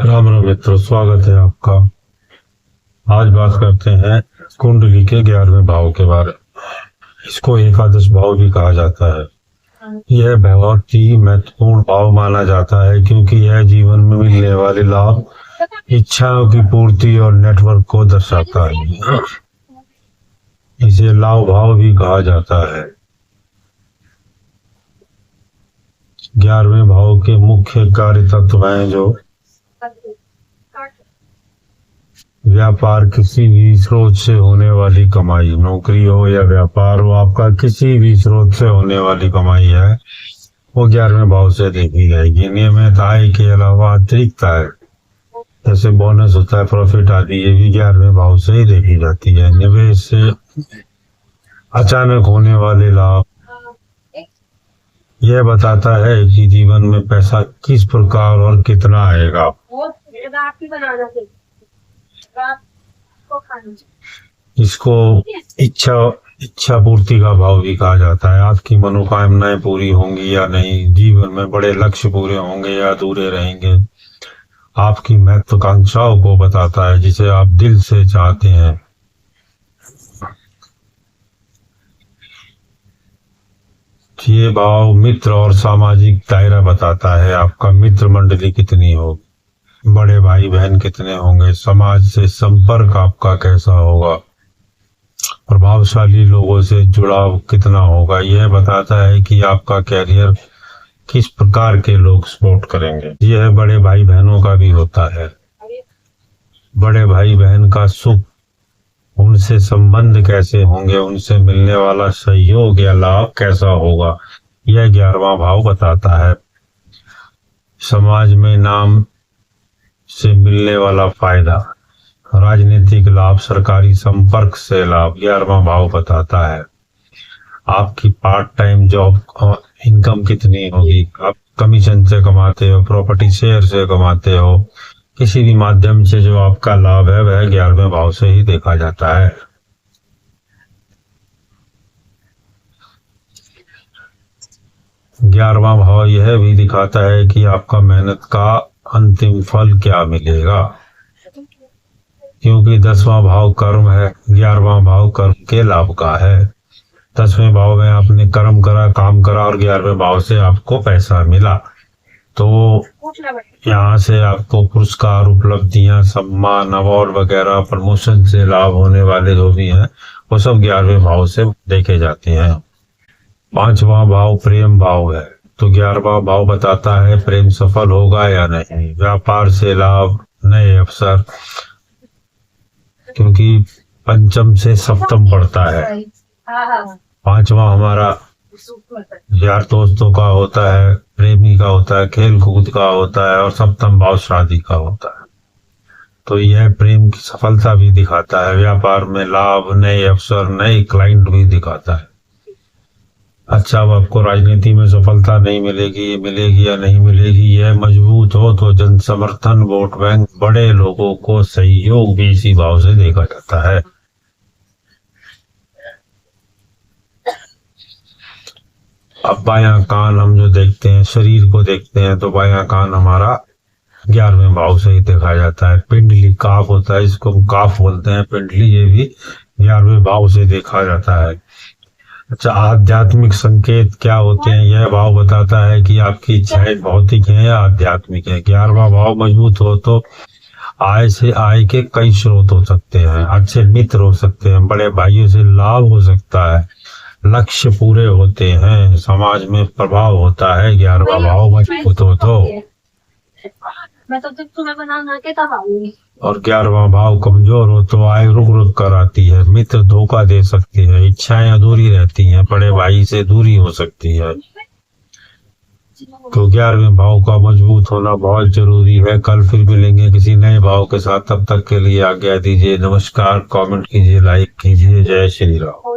राम राम मित्रों, स्वागत है आपका। आज बात करते हैं कुंडली के 11वें भाव के बारे में। इसको एकादश भाव भी कहा जाता है। यह बहुत ही महत्वपूर्ण भाव माना जाता है क्योंकि यह जीवन में मिलने वाले लाभ, इच्छाओं की पूर्ति और नेटवर्क को दर्शाता है। इसे लाभ भाव भी कहा जाता है। 11वें भाव के मुख्य कार्य तत्व हैं जो व्यापार, किसी भी स्रोत से होने वाली कमाई, नौकरी हो या व्यापार हो, आपका किसी भी स्रोत से होने वाली कमाई है वो 11वें भाव से देखी जाएगी। नियमित आय के अलावा अतिरिक्त आय जैसे बोनस होता है, प्रॉफिट आदि, ये भी 11वें भाव से ही देखी जाती है। निवेश से अचानक होने वाले लाभ यह बताता है कि जीवन में पैसा किस प्रकार और कितना आएगा। इसको इच्छा पूर्ति का भाव भी कहा जाता है। आपकी मनोकामनाएं पूरी होंगी या नहीं, जीवन में बड़े लक्ष्य पूरे होंगे या अधूरे रहेंगे, आपकी महत्वाकांक्षाओं को बताता है जिसे आप दिल से चाहते हैं। ये भाव मित्र और सामाजिक दायरा बताता है। आपका मित्र मंडली कितनी होगी, बड़े भाई बहन कितने होंगे, समाज से संपर्क आपका कैसा होगा, प्रभावशाली लोगों से जुड़ाव कितना होगा। यह बताता है कि आपका कैरियर किस प्रकार के लोग सपोर्ट करेंगे। यह बड़े भाई बहनों का भी होता है। बड़े भाई बहन का सुख, उनसे संबंध कैसे होंगे, उनसे मिलने वाला सहयोग या लाभ कैसा होगा, यह 11वां भाव बताता है। समाज में नाम से मिलने वाला फायदा, राजनीतिक लाभ, सरकारी संपर्क से लाभ 11वां भाव बताता है। आपकी पार्ट टाइम जॉब इनकम कितनी होगी, आप कमीशन से कमाते हो, प्रॉपर्टी शेयर से कमाते हो, किसी भी माध्यम से जो आपका लाभ है वह 11वें भाव से ही देखा जाता है। ग्यारहवां भाव यह भी दिखाता है कि आपका मेहनत का अंतिम फल क्या मिलेगा, क्योंकि 10वां भाव कर्म है, 11वां भाव कर्म के लाभ का है। 10वें भाव में आपने कर्म करा, काम करा और 11वें भाव से आपको पैसा मिला, तो यहाँ से आपको पुरस्कार, उपलब्धियां, सम्मान, अवार्ड वगैरह, प्रमोशन से लाभ होने वाले जो भी हैं वो सब 11वें भाव से देखे जाते हैं। 5वां भाव प्रेम भाव है, तो 11वां भाव बताता है प्रेम सफल होगा या नहीं, व्यापार से लाभ, नए अवसर, क्योंकि पंचम से सप्तम पड़ता है। 5वां हमारा यार दोस्तों का होता है, प्रेमी का होता है, खेल कूद का होता है, और सप्तम भाव शादी का होता है। तो यह प्रेम की सफलता भी दिखाता है, व्यापार में लाभ, नए अवसर, नए क्लाइंट भी दिखाता है। अच्छा, अब आपको राजनीति में सफलता नहीं मिलेगी, मिलेगी या नहीं मिलेगी, यह मजबूत हो तो जन समर्थन, वोट बैंक, बड़े लोगों को सहयोग भी इसी भाव से देखा जाता है। अब बायां कान हम जो देखते हैं, शरीर को देखते हैं, तो बायां कान हमारा 11वें भाव से ही देखा जाता है। पिंडली काफ होता है, इसको हम काफ बोलते हैं, पिंडली, ये भी 11वें भाव से देखा जाता है। अच्छा, आध्यात्मिक संकेत क्या होते हैं, यह भाव बताता है कि आपकी इच्छाएं भौतिक हैं या आध्यात्मिक है। 11वां भाव मजबूत हो तो आय से आय के कई स्रोत हो सकते हैं, अच्छे मित्र हो सकते हैं, बड़े भाइयों से लाभ हो सकता है, लक्ष्य पूरे होते हैं, समाज में प्रभाव होता है। 11वां भाव मजबूत हो तो, और 11वां भाव कमजोर हो तो आय रुक रुक कर आती है, मित्र धोखा दे सकते हैं, इच्छाएं अधूरी रहती हैं, बड़े भाई से दूरी हो सकती है। तो 11वें भाव का मजबूत होना बहुत जरूरी है। कल फिर मिलेंगे किसी नए भाव के साथ, तब तक के लिए आज्ञा दीजिए। नमस्कार, कमेंट कीजिए, लाइक कीजिए। जय श्री राम।